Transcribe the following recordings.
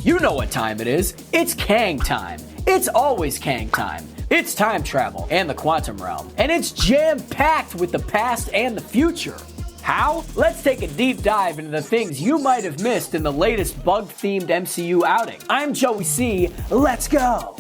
You know what time it is. It's Kang time. It's always Kang time. It's time travel and the quantum realm. And it's jam-packed with the past and the future. How? Let's take a deep dive into the things you might have missed in the latest bug-themed MCU outing. I'm Joey C. Let's go!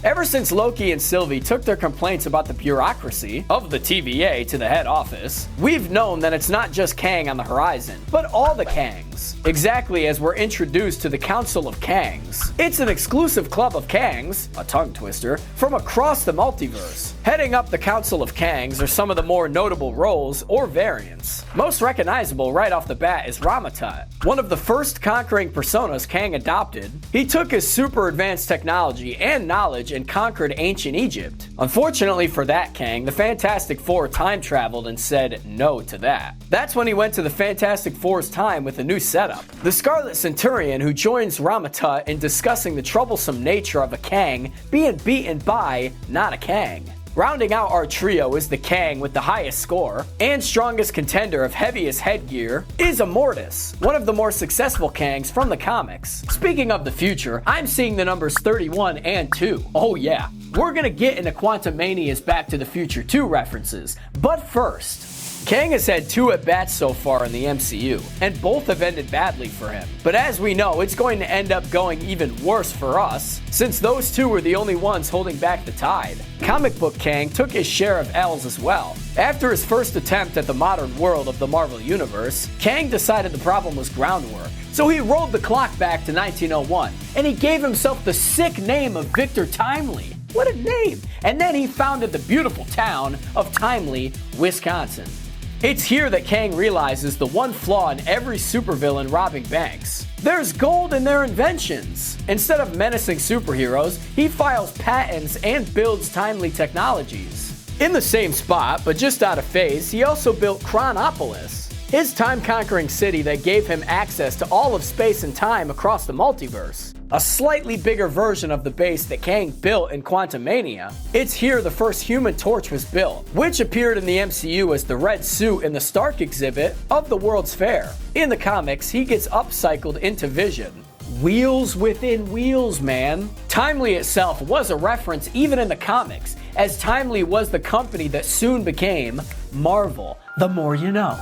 Ever since Loki and Sylvie took their complaints about the bureaucracy of the TVA to the head office, we've known that it's not just Kang on the horizon, but all the Kangs. Exactly as we're introduced to the Council of Kangs. It's an exclusive club of Kangs, a tongue twister, from across the multiverse. Heading up the Council of Kangs are some of the more notable roles or variants. Most recognizable right off the bat is Ramatut, one of the first conquering personas Kang adopted. He took his super advanced technology and knowledge and conquered ancient Egypt. Unfortunately for that Kang, the Fantastic Four time traveled and said no to that. That's when he went to the Fantastic Four's time with a new setup. The Scarlet Centurion, who joins Ramatut in discussing the troublesome nature of a Kang being beaten by not a Kang. Rounding out our trio is the Kang with the highest score and strongest contender of heaviest headgear is Immortus, one of the more successful Kangs from the comics. Speaking of the future, I'm seeing the numbers 31 and 2. Oh yeah, we're gonna get into Quantumania's Back to the Future 2 references, but first, Kang has had 2 at-bats so far in the MCU, and both have ended badly for him. But as we know, it's going to end up going even worse for us, since those 2 were the only ones holding back the tide. Comic book Kang took his share of L's as well. After his first attempt at the modern world of the Marvel Universe, Kang decided the problem was groundwork. So he rolled the clock back to 1901, and he gave himself the sick name of Victor Timely. What a name! And then he founded the beautiful town of Timely, Wisconsin. It's here that Kang realizes the one flaw in every supervillain robbing banks. There's gold in their inventions. Instead of menacing superheroes, he files patents and builds timely technologies. In the same spot, but just out of phase, he also built Chronopolis, his time-conquering city that gave him access to all of space and time across the multiverse. A slightly bigger version of the base that Kang built in Quantumania. It's here the first Human Torch was built, which appeared in the MCU as the red suit in the Stark exhibit of the World's Fair. In the comics, he gets upcycled into Vision. Wheels within wheels, man. Timely itself was a reference even in the comics, as Timely was the company that soon became Marvel. The more you know.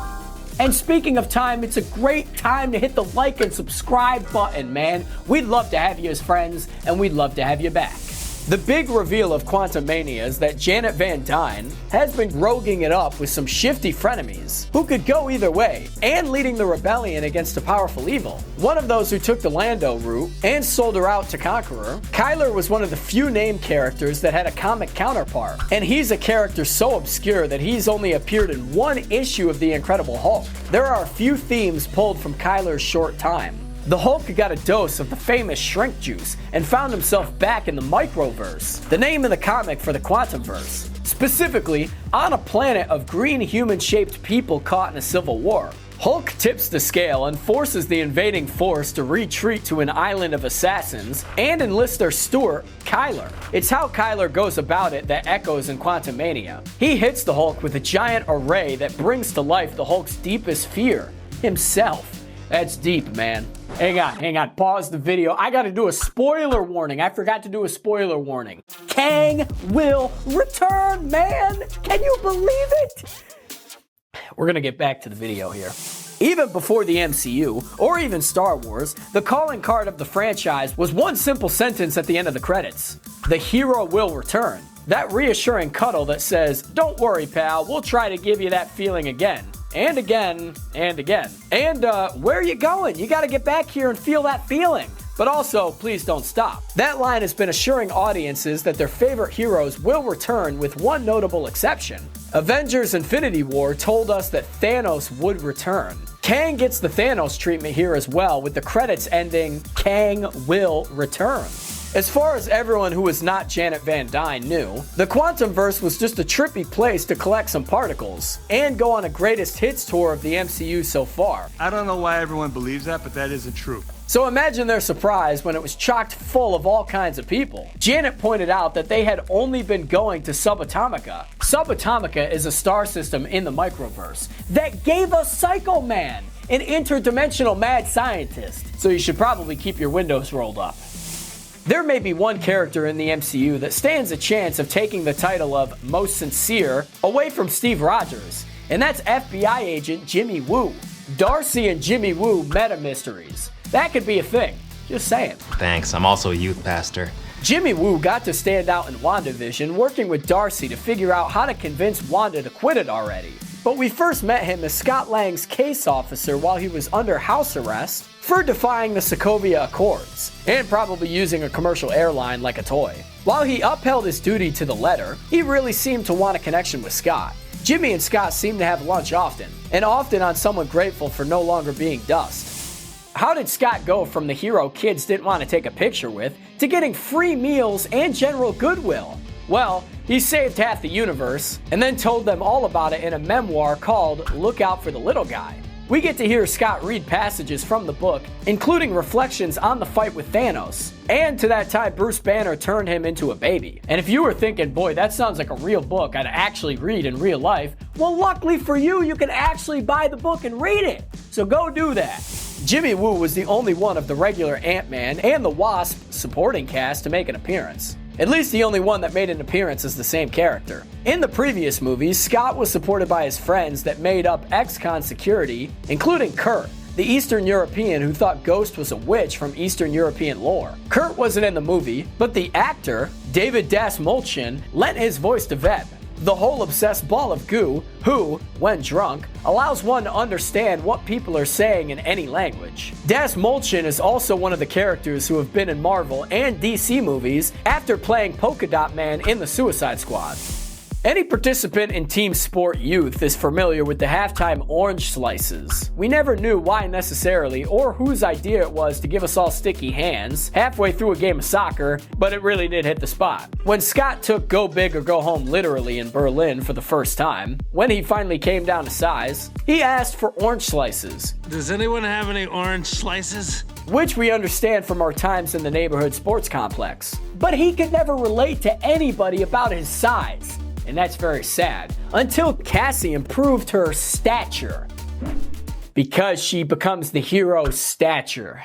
And speaking of time, it's a great time to hit the like and subscribe button, man. We'd love to have you as friends, and we'd love to have you back. The big reveal of Quantumania is that Janet Van Dyne has been roguing it up with some shifty frenemies who could go either way, and leading the rebellion against a powerful evil. One of those who took the Lando route and sold her out to Conqueror, Kylar was one of the few named characters that had a comic counterpart, and he's a character so obscure that he's only appeared in one issue of The Incredible Hulk. There are a few themes pulled from Kylar's short time. The Hulk got a dose of the famous shrink juice and found himself back in the Microverse, the name in the comic for the Quantumverse, specifically on a planet of green human-shaped people caught in a civil war. Hulk tips the scale and forces the invading force to retreat to an island of assassins and enlist their steward, Kylar. It's how Kylar goes about it that echoes in Quantumania. He hits the Hulk with a giant array that brings to life the Hulk's deepest fear, himself. That's deep, man. Hang on, pause the video. I gotta do a spoiler warning. I forgot to do a spoiler warning. Kang will return, man! Can you believe it? We're gonna get back to the video here. Even before the MCU, or even Star Wars, the calling card of the franchise was one simple sentence at the end of the credits. The hero will return. That reassuring cuddle that says, "Don't worry, pal, we'll try to give you that feeling again. And again, and again. And where are you going? You gotta get back here and feel that feeling. But also, please don't stop." That line has been assuring audiences that their favorite heroes will return with one notable exception. Avengers Infinity War told us that Thanos would return. Kang gets the Thanos treatment here as well, with the credits ending, "Kang will return." As far as everyone who was not Janet Van Dyne knew, the Quantumverse was just a trippy place to collect some particles and go on a greatest hits tour of the MCU so far. I don't know why everyone believes that, but that isn't true. So imagine their surprise when it was chocked full of all kinds of people. Janet pointed out that they had only been going to Subatomica. Subatomica is a star system in the Microverse that gave us Psycho Man. an interdimensional mad scientist, so you should probably keep your windows rolled up. There may be one character in the MCU that stands a chance of taking the title of Most Sincere away from Steve Rogers, and that's FBI agent Jimmy Woo. Darcy and Jimmy Woo meta mysteries. That could be a thing. Just saying. Thanks, I'm also a youth pastor. Jimmy Woo got to stand out in WandaVision working with Darcy to figure out how to convince Wanda to quit it already. But we first met him as Scott Lang's case officer while he was under house arrest for defying the Sokovia Accords, and probably using a commercial airline like a toy. While he upheld his duty to the letter, he really seemed to want a connection with Scott. Jimmy and Scott seem to have lunch often, and often on someone grateful for no longer being dust. How did Scott go from the hero kids didn't want to take a picture with to getting free meals and general goodwill? Well, he saved half the universe, and then told them all about it in a memoir called Look Out for the Little Guy. We get to hear Scott read passages from the book, including reflections on the fight with Thanos, and to that time Bruce Banner turned him into a baby. And if you were thinking, boy, that sounds like a real book I'd actually read in real life, well, luckily for you, you can actually buy the book and read it. So go do that. Jimmy Woo was the only one of the regular Ant-Man and the Wasp supporting cast to make an appearance. At least the only one that made an appearance as the same character. In the previous movies, Scott was supported by his friends that made up ex-con security, including Kurt, the Eastern European who thought Ghost was a witch from Eastern European lore. Kurt wasn't in the movie, but the actor, David Dastmalchian, lent his voice to Veb, the whole obsessed ball of goo who, when drunk, allows one to understand what people are saying in any language. Dastmalchian is also one of the characters who have been in Marvel and DC movies after playing Polka Dot Man in the Suicide Squad. Any participant in Team Sport Youth is familiar with the halftime orange slices. We never knew why necessarily or whose idea it was to give us all sticky hands halfway through a game of soccer, but it really did hit the spot. When Scott took Go Big or Go Home literally in Berlin for the first time, when he finally came down to size, he asked for orange slices. Does anyone have any orange slices? Which we understand from our times in the neighborhood sports complex. But he could never relate to anybody about his size. And that's very sad, until Cassie improved her stature. Because she becomes the hero's stature.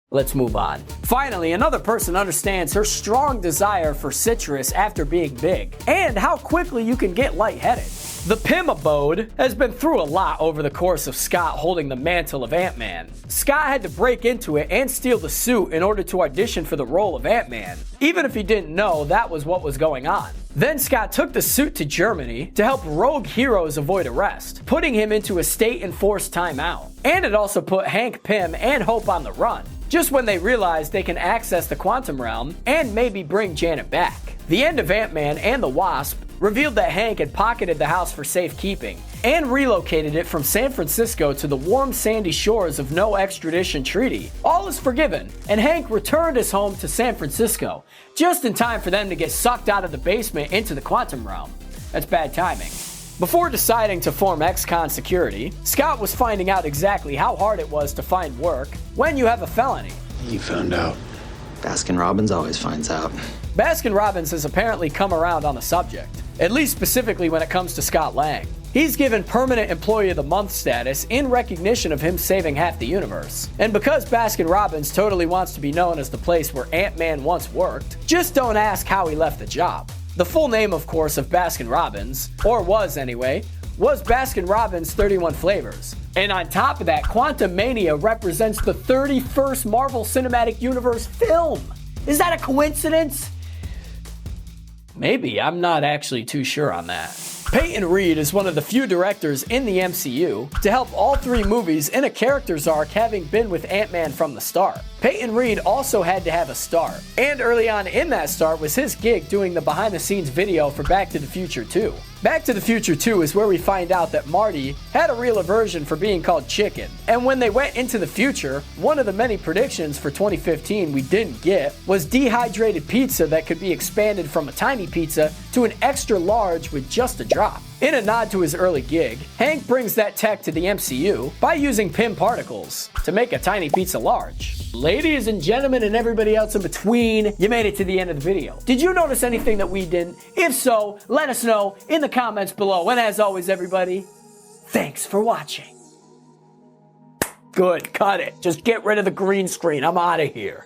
Let's move on. Finally, another person understands her strong desire for citrus after being big, and how quickly you can get lightheaded. The Pym abode has been through a lot over the course of Scott holding the mantle of Ant-Man. Scott had to break into it and steal the suit in order to audition for the role of Ant-Man, even if he didn't know that was what was going on. Then Scott took the suit to Germany to help rogue heroes avoid arrest, putting him into a state-enforced timeout. And it also put Hank Pym and Hope on the run, just when they realized they can access the quantum realm and maybe bring Janet back. The end of Ant-Man and the Wasp revealed that Hank had pocketed the house for safekeeping and relocated it from San Francisco to the warm sandy shores of no extradition treaty. All is forgiven, and Hank returned his home to San Francisco, just in time for them to get sucked out of the basement into the quantum realm. That's bad timing. Before deciding to form ex-con security, Scott was finding out exactly how hard it was to find work when you have a felony. You found out. Baskin-Robbins always finds out. Baskin-Robbins has apparently come around on the subject, at least specifically when it comes to Scott Lang. He's given Permanent Employee of the Month status in recognition of him saving half the universe. And because Baskin-Robbins totally wants to be known as the place where Ant-Man once worked, just don't ask how he left the job. The full name, of course, of Baskin-Robbins, or was anyway, was Baskin-Robbins 31 Flavors. And on top of that, Quantumania represents the 31st Marvel Cinematic Universe film. Is that a coincidence? Maybe, I'm not actually too sure on that. Peyton Reed is one of the few directors in the MCU to help all three movies in a character's arc, having been with Ant-Man from the start. Peyton Reed also had to have a start, and early on in that start was his gig doing the behind-the-scenes video for Back to the Future 2. Back to the Future 2 is where we find out that Marty had a real aversion for being called chicken, and when they went into the future, one of the many predictions for 2015 we didn't get was dehydrated pizza that could be expanded from a tiny pizza to an extra large with just a drop. In a nod to his early gig, Hank brings that tech to the MCU by using Pym particles to make a tiny pizza large. Ladies and gentlemen and everybody else in between, you made it to the end of the video. Did you notice anything that we didn't? If so, let us know in the comments below. And as always, everybody, thanks for watching. Good, cut it. Just get rid of the green screen. I'm out of here.